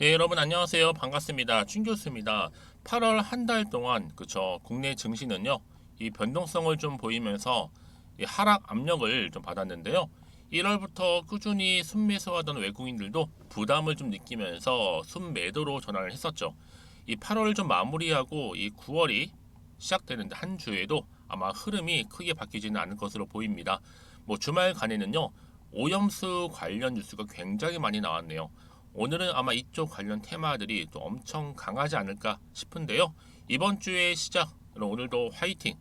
네, 여러분 안녕하세요. 반갑습니다. 춘 교수입니다. 8월 한 달 동안 그쵸 국내 증시는요. 이 변동성을 좀 보이면서 이 하락 압력을 좀 받았는데요. 1월부터 꾸준히 순매수하던 외국인들도 부담을 좀 느끼면서 순매도로 전환을 했었죠. 이 8월 좀 마무리하고 이 9월이 시작되는데 한 주에도 아마 흐름이 크게 바뀌지는 않을 것으로 보입니다. 뭐 주말간에는요. 오염수 관련 뉴스가 굉장히 많이 나왔네요. 오늘은 아마 이쪽 관련 테마들이 또 엄청 강하지 않을까 싶은데요. 이번 주의 시작, 오늘도 화이팅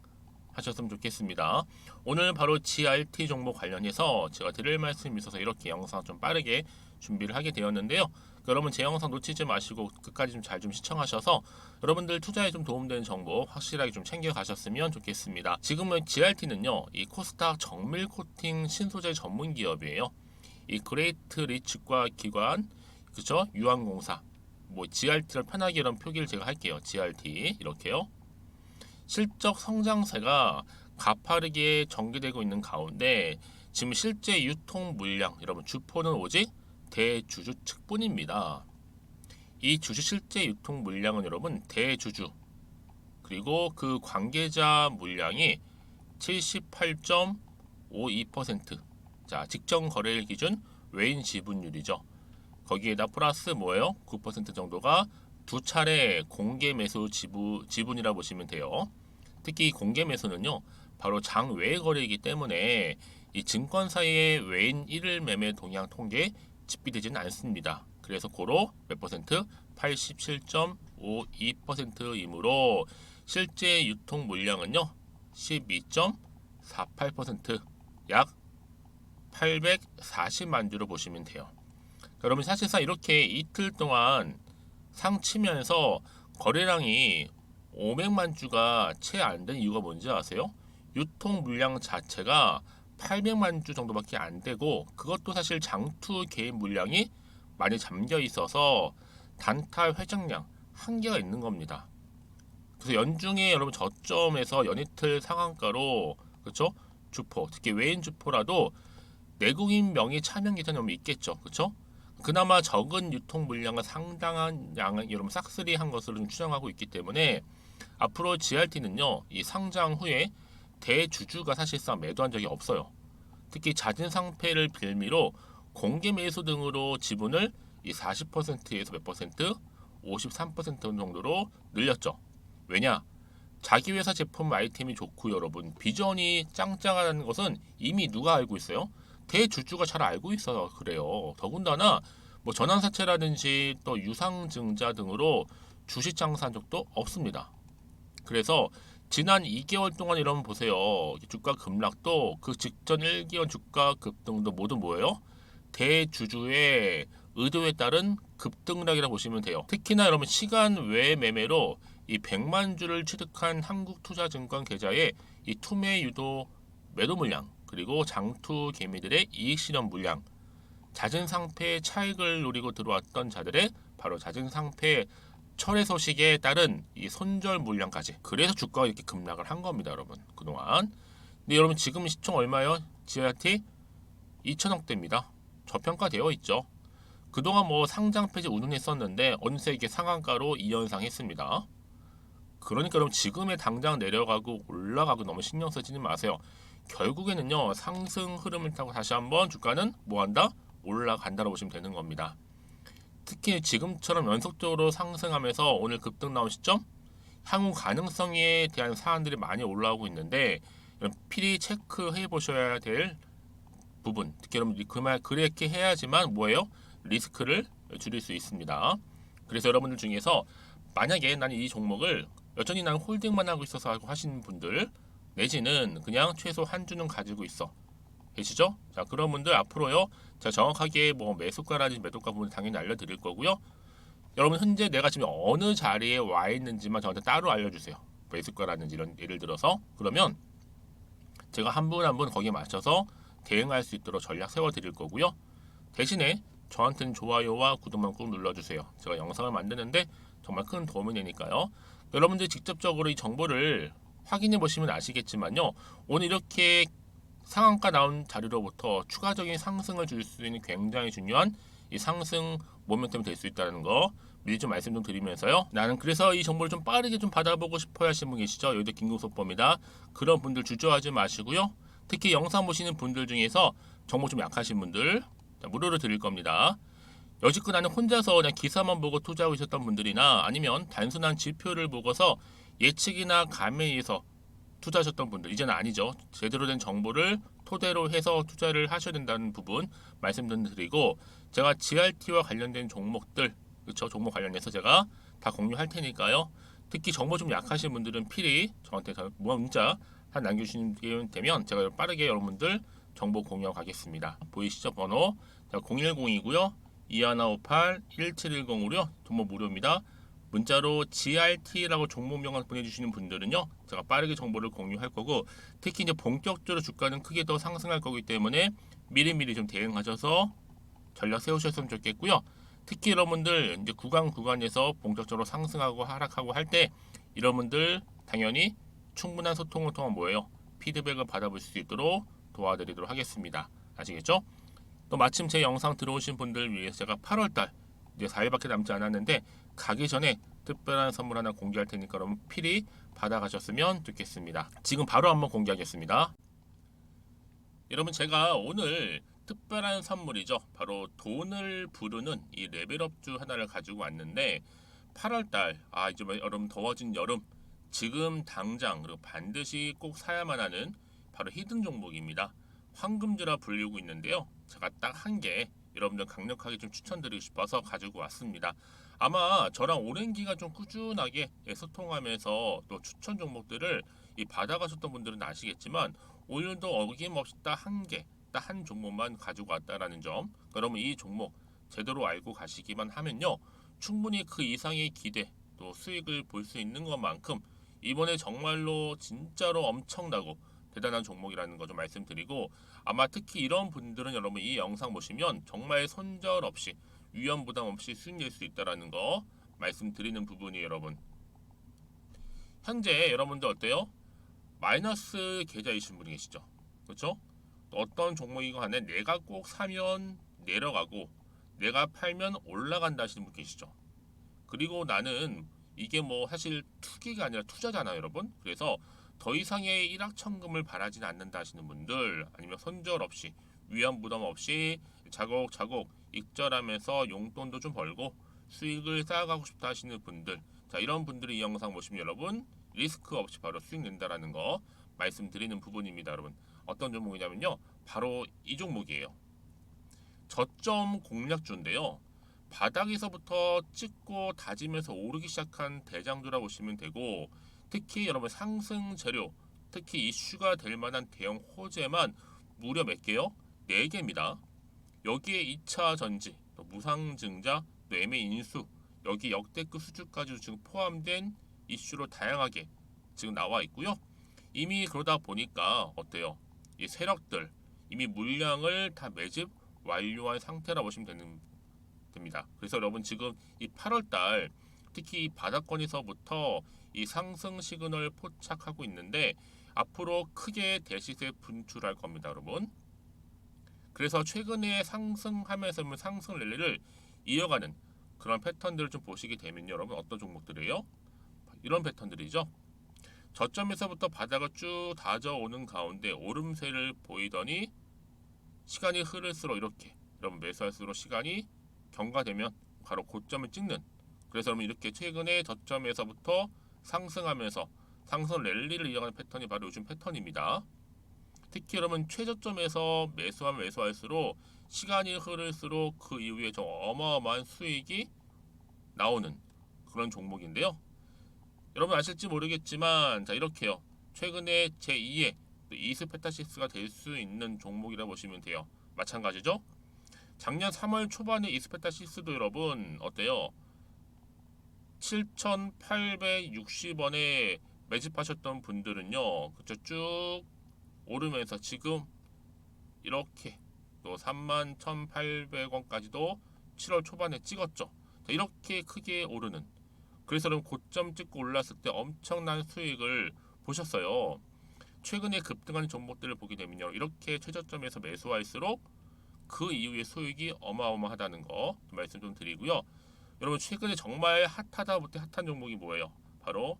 하셨으면 좋겠습니다. 오늘 바로 GRT 종목 관련해서 제가 드릴 말씀이 있어서 이렇게 영상 좀 빠르게 준비를 하게 되었는데요. 여러분 제 영상 놓치지 마시고 끝까지 좀 잘 좀 시청하셔서 여러분들 투자에 좀 도움되는 정보 확실하게 좀 챙겨 가셨으면 좋겠습니다. 지금은 GRT는요, 이 코스닥 정밀 코팅 신소재 전문 기업이에요. 이 그레이트 리츠과 기관, 그쵸? 유한공사, 뭐 GRT를 편하게 이런 표기를 제가 할게요. GRT 이렇게요. 실적 성장세가 가파르게 전개되고 있는 가운데 지금 실제 유통 물량, 여러분 주포는 오직 대주주 측뿐입니다. 이 주주 실제 유통 물량은 여러분 대주주 그리고 그 관계자 물량이 78.52%. 자, 직전 거래일 기준 외인 지분율이죠. 거기에다 플러스 뭐예요? 9% 정도가 두 차례 공개 매수 지분이라 보시면 돼요. 특히 공개 매수는요, 바로 장외 거래이기 때문에 이 증권사의 외인 1일 매매 동향 통계에 집비되지는 않습니다. 그래서 고로 몇 퍼센트? 87.52%이므로 실제 유통 물량은요, 12.48%, 약 840만 주로 보시면 돼요. 여러분 사실상 이렇게 이틀 동안 상치면서 거래량이 500만 주가 채 안 된 이유가 뭔지 아세요? 유통 물량 자체가 800만 주 정도밖에 안 되고 그것도 사실 장투 개인 물량이 많이 잠겨 있어서 단타 회전량 한계가 있는 겁니다. 그래서 연중에 여러분 저점에서 연이틀 상한가로 그렇죠? 주포 특히 외인 주포라도 내국인 명의 차명 기타는 있겠죠. 그렇죠? 그나마 적은 유통 물량을 상당한 양을 여러분 싹쓸이한 것으로 좀 추정하고 있기 때문에 앞으로 GRT는요, 이 상장 후에 대주주가 사실상 매도한 적이 없어요. 특히 잦은 상패를 빌미로 공개 매수 등으로 지분을 이 40%에서 몇 퍼센트, 53% 정도로 늘렸죠. 왜냐? 자기 회사 제품 아이템이 좋고 여러분 비전이 짱짱하다는 것은 이미 누가 알고 있어요? 대주주가 잘 알고 있어서 그래요. 더군다나 뭐 전환사채라든지 또 유상증자 등으로 주식 장사한 적도 없습니다. 그래서 지난 2개월 동안 여러분 보세요. 주가 급락도 그 직전 1개월 주가 급등도 모두 뭐예요? 대주주의 의도에 따른 급등락이라고 보시면 돼요. 특히나 여러분 시간 외 매매로 이 100만 주를 취득한 한국투자증권 계좌의 이 투매 유도 매도 물량 그리고 장투 개미들의 이익 실현 물량 잦은 상패의 차익을 노리고 들어왔던 자들의 바로 잦은 상패 철회 소식에 따른 이 손절 물량까지 그래서 주가가 이렇게 급락을 한 겁니다 여러분 그동안. 근데 여러분 지금 시총 얼마요? GRT 2천억대입니다. 저평가되어 있죠. 그동안 뭐 상장 폐지 운운했었는데 어느새 이게 상한가로 이연상했습니다. 그러니까 여러분 지금의 당장 내려가고 올라가고 너무 신경 쓰지는 마세요. 결국에는요 상승 흐름을 타고 다시 한번 주가는 뭐한다? 올라간다고 보시면 되는 겁니다. 특히 지금처럼 연속적으로 상승하면서 오늘 급등 나온 시점 향후 가능성에 대한 사안들이 많이 올라오고 있는데 필히 체크해 보셔야 될 부분 특히 여러분 그말 그렇게 해야지만 뭐예요? 리스크를 줄일 수 있습니다. 그래서 여러분들 중에서 만약에 나는 이 종목을 여전히 나는 홀딩만 하고 있어서 하고 하시는 분들 내지는 그냥 최소 한 주는 가지고 있어 계시죠? 자 그런 분들 앞으로요 제가 정확하게 뭐 매수가라든지 매도가 부분 당연히 알려드릴 거고요. 여러분 현재 내가 지금 어느 자리에 와 있는지만 저한테 따로 알려주세요. 매수가라든지 이런 예를 들어서 그러면 제가 한 분 한 분 거기에 맞춰서 대응할 수 있도록 전략 세워드릴 거고요. 대신에 저한테는 좋아요와 구독만 꾹 눌러주세요. 제가 영상을 만드는데 정말 큰 도움이 되니까요. 여러분들이 직접적으로 이 정보를 확인해 보시면 아시겠지만요. 오늘 이렇게 상한가 나온 자리로부터 추가적인 상승을 줄 수 있는 굉장히 중요한 이 상승 모멘텀이 될 수 있다는 거 미리 좀 말씀 좀 드리면서요. 나는 그래서 이 정보를 좀 빠르게 좀 받아보고 싶어 하시는 분 계시죠? 여기도 긴급속보입니다. 그런 분들 주저하지 마시고요. 특히 영상 보시는 분들 중에서 정보 좀 약하신 분들 무료로 드릴 겁니다. 여지껏 나는 혼자서 그냥 기사만 보고 투자하고 있었던 분들이나 아니면 단순한 지표를 보고서 예측이나 감에 의해서 투자하셨던 분들 이제는 아니죠. 제대로 된 정보를 토대로 해서 투자를 하셔야 된다는 부분 말씀드리고 제가 GRT와 관련된 종목들 그렇죠? 종목 관련해서 제가 다 공유할 테니까요. 특히 정보 좀 약하신 분들은 필히 저한테 문자 한 남겨주시면 되면 제가 빠르게 여러분들 정보 공유하고 가겠습니다. 보이시죠? 번호 010이고요. 2158-1710으로요. 정보 무료입니다. 문자로 GRT라고 종목명을 보내주시는 분들은요, 제가 빠르게 정보를 공유할 거고, 특히 이제 본격적으로 주가는 크게 더 상승할 거기 때문에 미리미리 좀 대응하셔서 전략 세우셨으면 좋겠고요. 특히 여러분들 이제 구간에서 본격적으로 상승하고 하락하고 할 때 여러분들 당연히 충분한 소통을 통한 뭐예요? 피드백을 받아볼 수 있도록 도와드리도록 하겠습니다. 아시겠죠? 또 마침 제 영상 들어오신 분들 위해서 제가 8월달 이제 4일밖에 남지 않았는데 가기 전에 특별한 선물 하나 공개할 테니까 여러분 필히 받아가셨으면 좋겠습니다. 지금 바로 한번 공개하겠습니다. 여러분 제가 오늘 특별한 선물이죠. 바로 돈을 부르는 이 레벨업주 하나를 가지고 왔는데 8월달 이제 여러분 더워진 여름 지금 당장 그리고 반드시 꼭 사야만 하는 바로 히든 종목입니다. 황금주라 불리고 있는데요. 제가 딱 한 개 여러분들 강력하게 좀 추천드리고 싶어서 가지고 왔습니다. 아마 저랑 오랜 기간 좀 꾸준하게 소통하면서 또 추천 종목들을 받아가셨던 분들은 아시겠지만 오늘도 어김없이 딱 한 개, 딱 한 종목만 가지고 왔다라는 점. 그러면 이 종목 제대로 알고 가시기만 하면요. 충분히 그 이상의 기대 또 수익을 볼 수 있는 것만큼 이번에 정말로 진짜로 엄청나고 대단한 종목이라는 거 좀 말씀드리고 아마 특히 이런 분들은 여러분 이 영상 보시면 정말 손절 없이 위험 부담 없이 수익 낼 수 있다라는 거 말씀드리는 부분이에요, 여러분. 현재 여러분들 어때요? 마이너스 계좌이신 분이 계시죠? 그렇죠? 어떤 종목이건 간에 내가 꼭 사면 내려가고 내가 팔면 올라간다 하시는 분 계시죠? 그리고 나는 이게 뭐 사실 투기가 아니라 투자잖아요, 여러분. 그래서 더 이상의 일확천금을 바라진 않는다 하시는 분들 아니면 손절 없이 위험 부담 없이 자곡자곡 익절하면서 용돈도 좀 벌고 수익을 쌓아가고 싶다 하시는 분들 자 이런 분들이 이 영상 보시면 여러분 리스크 없이 바로 수익 낸다라는 거 말씀드리는 부분입니다. 여러분 어떤 종목이냐면요 바로 이 종목이에요. 저점 공략주인데요. 바닥에서부터 찍고 다지면서 오르기 시작한 대장주라 보시면 되고 특히 여러분 상승 재료 특히 이슈가 될 만한 대형 호재만 무려 몇 개요? 4개입니다. 여기에 2차 전지, 또 무상증자, 또 매매 인수 여기 역대급 수주까지 지금 포함된 이슈로 다양하게 지금 나와 있고요. 이미 그러다 보니까 어때요? 이 세력들 이미 물량을 다 매집 완료한 상태라 보시면 됩니다. 그래서 여러분 지금 이 8월달 특히 이 바닥권에서부터 이 상승 시그널 포착하고 있는데 앞으로 크게 대시세 분출할 겁니다, 여러분. 그래서 최근에 상승하면서 상승 랠리를 이어가는 그런 패턴들을 좀 보시게 되면 여러분 어떤 종목들이에요? 이런 패턴들이죠. 저점에서부터 바닥을 쭉 다져오는 가운데 오름세를 보이더니 시간이 흐를수록 이렇게 여러분 매수할수록 시간이 경과되면 바로 고점을 찍는 그래서 여러분 이렇게 최근에 저점에서부터 상승하면서 상승 랠리를 이어가는 패턴이 바로 요즘 패턴입니다. 특히 여러분 최저점에서 매수하면 매수할수록 시간이 흐를수록 그 이후에 좀 어마어마한 수익이 나오는 그런 종목인데요. 여러분 아실지 모르겠지만 자 이렇게요. 최근에 제2의 이스페타시스가 될 수 있는 종목이라 보시면 돼요. 마찬가지죠. 작년 3월 초반에 이스페타시스도 여러분 어때요? 7,860원에 매집하셨던 분들은요. 그쵸 쭉 오르면서 지금 이렇게 또 31,800원까지도 7월 초반에 찍었죠. 자, 이렇게 크게 오르는 그래서 그럼 고점 찍고 올랐을 때 엄청난 수익을 보셨어요. 최근에 급등하는 종목들을 보게 되면요. 이렇게 최저점에서 매수할수록 그 이후에 수익이 어마어마하다는 거 말씀 좀 드리고요. 여러분 최근에 정말 핫하다 못해 핫한 종목이 뭐예요? 바로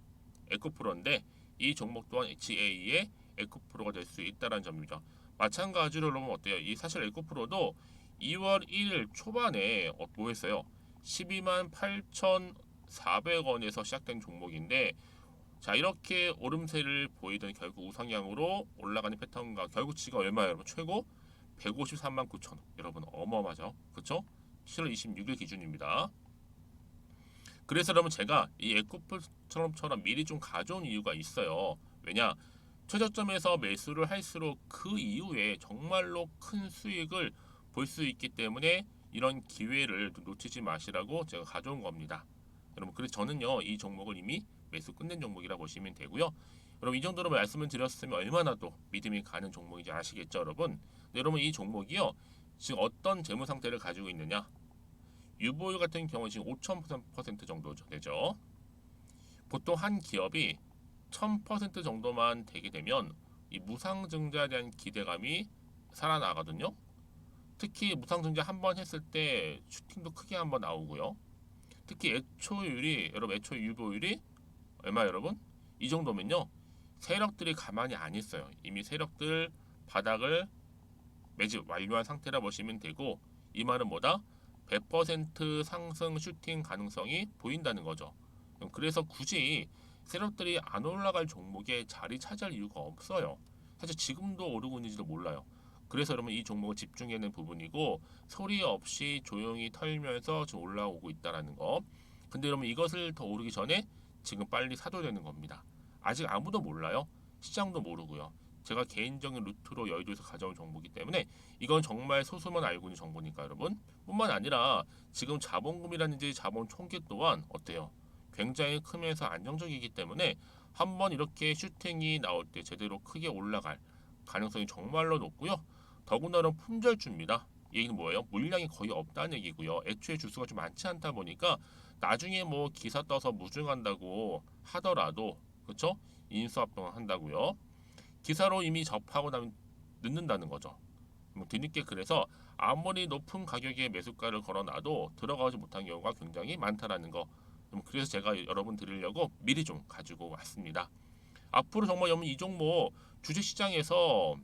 에코프로인데 이 종목 또한 HA의 에코프로가 될 수 있다는 점이죠. 마찬가지로 여러분 어때요? 이 사실 에코프로도 2월 1일 초반에 뭐 했어요? 12만 8,400원에서 시작된 종목인데 자 이렇게 오름세를 보이던 결국 우상향으로 올라가는 패턴과 결국 지금 얼마예요 여러분? 최고 153만 9천 원. 여러분 어마어마하죠? 그쵸? 7월 26일 기준입니다. 그래서 여러분 제가 이 에코프처럼 미리 좀 가져온 이유가 있어요. 왜냐? 최저점에서 매수를 할수록 그 이후에 정말로 큰 수익을 볼 수 있기 때문에 이런 기회를 놓치지 마시라고 제가 가져온 겁니다. 여러분 그래서 저는요 이 종목을 이미 매수 끝낸 종목이라 보시면 되고요. 여러분 이 정도로 말씀을 드렸으면 얼마나 또 믿음이 가는 종목인지 아시겠죠 여러분? 네, 여러분 이 종목이요 지금 어떤 재무 상태를 가지고 있느냐? 유보율 같은 경우 지금 5,000% 정도 되죠. 보통 한 기업이 1,000% 정도만 되게 되면 이 무상증자에 대한 기대감이 살아나거든요. 특히 무상증자 한번 했을 때 슈팅도 크게 한번 나오고요. 특히 애초율이 여러분 애초 유보율이 얼마 여러분? 이 정도면요. 세력들이 가만히 안 있어요. 이미 세력들 바닥을 매집 완료한 상태라 보시면 되고 이 말은 뭐다? 100% 상승 슈팅 가능성이 보인다는 거죠. 그래서 굳이 세력들이 안 올라갈 종목에 자리 차지할 이유가 없어요. 사실 지금도 오르고 있는지도 몰라요. 그래서 여러분 이 종목을 집중해야 하는 부분이고 소리 없이 조용히 털면서 지금 올라오고 있다는 거. 근데 여러분 이것을 더 오르기 전에 지금 빨리 사도 되는 겁니다. 아직 아무도 몰라요. 시장도 모르고요. 제가 개인적인 루트로 여의도에서 가져온 정보이기 때문에 이건 정말 소수만 알고 있는 정보니까 여러분 뿐만 아니라 지금 자본금이라든지 자본 총계 또한 어때요? 굉장히 크면서 안정적이기 때문에 한번 이렇게 슈팅이 나올 때 제대로 크게 올라갈 가능성이 정말로 높고요. 더군다나 품절주입니다. 이 얘기는 뭐예요? 물량이 거의 없다는 얘기고요. 애초에 주수가 좀 많지 않다 보니까 나중에 뭐 기사 떠서 무증한다고 하더라도 그렇죠? 인수합병을 한다고요. 기사로 이미 접하고 나면 늦는다는 거죠. 뭐 뒤늦게 그래서 아무리 높은 가격에 매수가를 걸어놔도 들어가지 못한 경우가 굉장히 많다라는 거. 그래서 제가 여러분 드리려고 미리 좀 가지고 왔습니다. 앞으로 정말 여러분 이 종목 주식시장에서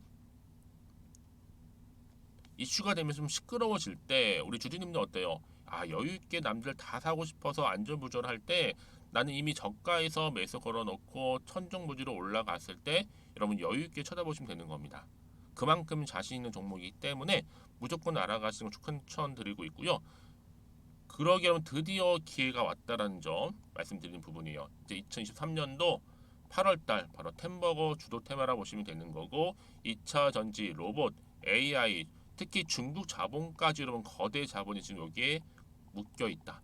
이슈가 되면서 좀 시끄러워질 때 우리 주주님들 어때요? 아 여유 있게 남들 다 사고 싶어서 안전부절할 때 나는 이미 저가에서 매수 걸어놓고 천정부지로 올라갔을 때 여러분 여유 있게 쳐다보시면 되는 겁니다. 그만큼 자신 있는 종목이기 때문에 무조건 알아가시는 걸 추천드리고 있고요. 그러기 여러분 드디어 기회가 왔다라는 점 말씀드리는 부분이에요. 이제 2023년도 8월달 바로 템버거 주도 테마라 보시면 되는 거고 2차 전지, 로봇, AI 특히 중국 자본까지 여러분 거대 자본이 지금 여기에 묶여 있다.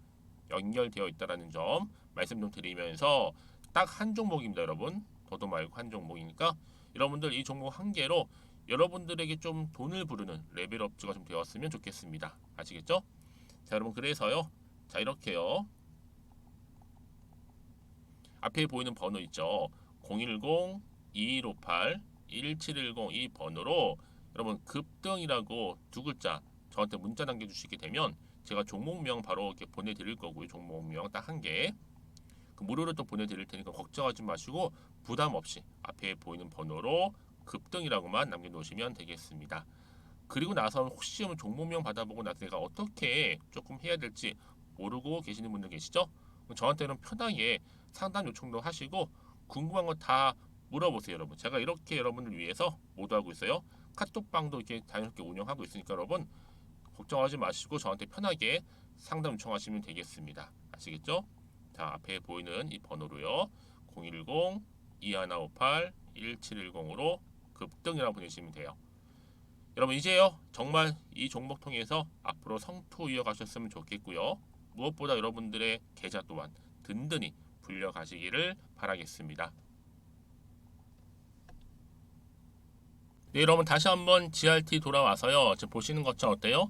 연결되어 있다라는 점 말씀 좀 드리면서 딱 한 종목입니다, 여러분. 더도 말고 한 종목이니까 여러분들 이 종목 한 개로 여러분들에게 좀 돈을 부르는 레벨업즈가 좀 되었으면 좋겠습니다. 아시겠죠? 자, 여러분 그래서요. 자, 이렇게요. 앞에 보이는 번호 있죠. 010-2158-1710 이 번호로 여러분 급등이라고 두 글자 저한테 문자 남겨주시게 되면 제가 종목명 바로 이렇게 보내드릴 거고요. 종목명 딱 한 개. 그 무료로 또 보내드릴 테니까 걱정하지 마시고 부담 없이 앞에 보이는 번호로 급등이라고만 남겨놓으시면 되겠습니다. 그리고 나서 혹시 종목명 받아보고 나서 내가 어떻게 조금 해야 될지 모르고 계시는 분들 계시죠? 저한테는 편하게 상담 요청도 하시고 궁금한 거 다 물어보세요, 여러분. 제가 이렇게 여러분을 위해서 모두하고 있어요. 카톡방도 이렇게 자연스럽게 운영하고 있으니까 여러분 걱정하지 마시고 저한테 편하게 상담 요청하시면 되겠습니다. 아시겠죠? 자, 앞에 보이는 이 번호로요. 010-2158-1710으로 급등이라고 보내시면 돼요. 여러분 이제요 정말 이 종목 통해서 앞으로 성투 이어가셨으면 좋겠고요. 무엇보다 여러분들의 계좌 또한 든든히 불려가시기를 바라겠습니다. 네, 여러분 다시 한번 GRT 돌아와서요. 지금 보시는 것처럼 어때요?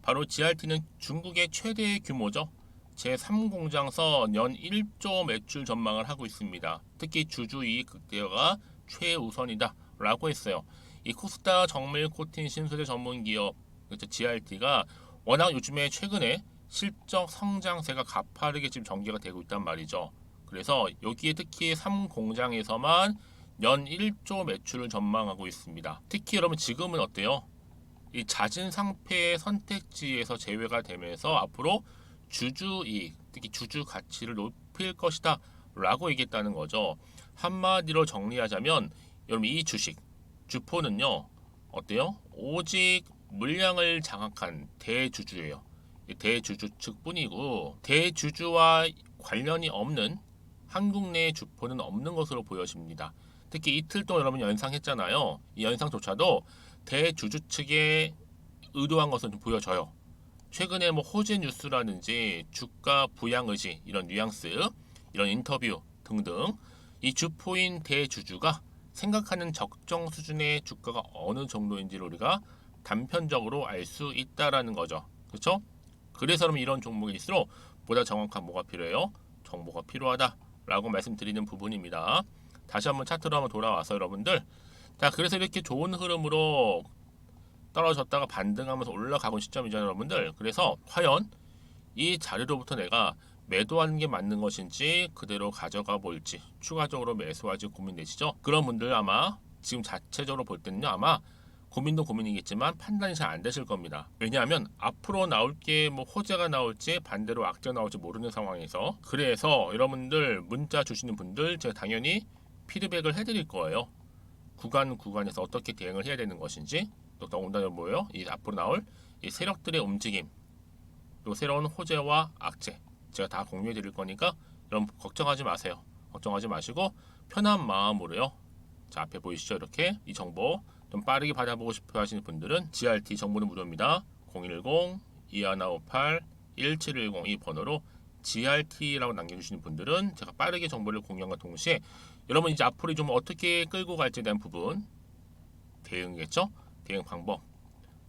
바로 GRT는 중국의 최대의 규모죠. 제3공장서 연 1조 매출 전망을 하고 있습니다. 특히 주주이익 극대화가 최우선이다 라고 했어요. 이 코스타 정밀 코팅 신소재 전문 기업 그렇죠. GRT가 워낙 요즘에 최근에 실적 성장세가 가파르게 지금 전개가 되고 있단 말이죠. 그래서 여기에 특히 3공장에서만 연 1조 매출을 전망하고 있습니다. 특히 여러분 지금은 어때요? 이 잦은 상패의 선택지에서 제외가 되면서 앞으로 주주이익, 특히 주주 가치를 높일 것이다 라고 얘기했다는 거죠. 한마디로 정리하자면 여러분 이 주식, 주포는요 어때요? 오직 물량을 장악한 대주주예요. 대주주 측뿐이고 대주주와 관련이 없는 한국 내 주포는 없는 것으로 보여집니다. 특히 이틀 동안 여러분 연상했잖아요. 이 연상조차도 대주주 측에 의도한 것은 좀 보여져요. 최근에 뭐 호재 뉴스라든지 주가 부양 의지 이런 뉘앙스, 이런 인터뷰 등등 이 주포인 대주주가 생각하는 적정 수준의 주가가 어느 정도인지를 우리가 단편적으로 알 수 있다라는 거죠. 그렇죠? 그래서 그럼 이런 종목일수록 보다 정확한 뭐가 필요해요? 정보가 필요하다라고 말씀드리는 부분입니다. 다시 한번 차트로 한번 돌아와서 여러분들, 자 그래서 이렇게 좋은 흐름으로 떨어졌다가 반등하면서 올라가고 있는 시점이잖아요 여러분들. 그래서 과연 이 자리로부터 내가 매도하는 게 맞는 것인지 그대로 가져가 볼지 추가적으로 매수할지 고민되시죠? 그런 분들 아마 지금 자체적으로 볼 때는요 아마 고민도 고민이겠지만 판단이 잘 안 되실 겁니다. 왜냐하면 앞으로 나올 게 뭐 호재가 나올지 반대로 악재가 나올지 모르는 상황에서, 그래서 여러분들 문자 주시는 분들 제가 당연히 피드백을 해드릴 거예요. 구간에서 어떻게 대응을 해야 되는 것인지, 또 더군다나 뭐예요? 이 앞으로 나올 이 세력들의 움직임, 또 새로운 호재와 악재 제가 다 공유해 드릴 거니까 여러분 걱정하지 마세요. 걱정하지 마시고 편한 마음으로요. 자 앞에 보이시죠? 이렇게 이 정보 좀 빠르게 받아보고 싶어 하시는 분들은 GRT 정보는 무료입니다. 010-2158-1710 이 번호로 GRT라고 남겨주시는 분들은 제가 빠르게 정보를 공유함과 동시에 여러분 이제 앞으로 좀 어떻게 끌고 갈지에 대한 부분, 대응이겠죠? 대응 방법,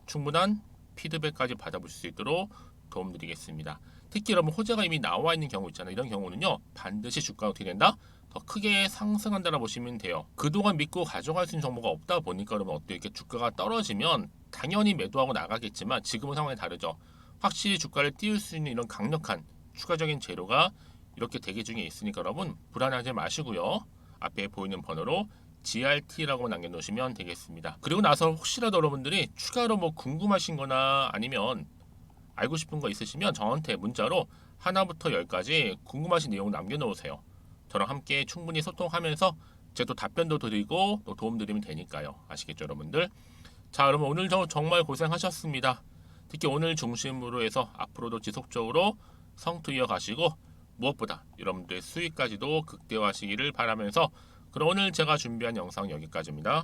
충분한 피드백까지 받아보실 수 있도록 도움드리겠습니다. 특히 여러분 호재가 이미 나와 있는 경우 있잖아요. 이런 경우는요 반드시 주가가 어떻게 된다? 더 크게 상승한다라 보시면 돼요. 그동안 믿고 가져갈 수 있는 정보가 없다 보니까 여러분 어때요? 이렇게 주가가 떨어지면 당연히 매도하고 나가겠지만 지금은 상황이 다르죠. 확실히 주가를 띄울 수 있는 이런 강력한 추가적인 재료가 이렇게 대기 중에 있으니까 여러분 불안하지 마시고요. 앞에 보이는 번호로 GRT라고 남겨놓으시면 되겠습니다. 그리고 나서 혹시라도 여러분들이 추가로 뭐 궁금하신 거나 아니면 알고 싶은 거 있으시면 저한테 문자로 하나부터 10까지 궁금하신 내용 남겨놓으세요. 저랑 함께 충분히 소통하면서 제가 또 답변도 드리고 또 도움 드리면 되니까요. 아시겠죠 여러분들? 자 여러분 오늘 정말 고생하셨습니다. 특히 오늘 중심으로 해서 앞으로도 지속적으로 성투 이어가시고 무엇보다 여러분들의 수익까지도 극대화하시기를 바라면서 그럼 오늘 제가 준비한 영상 여기까지입니다.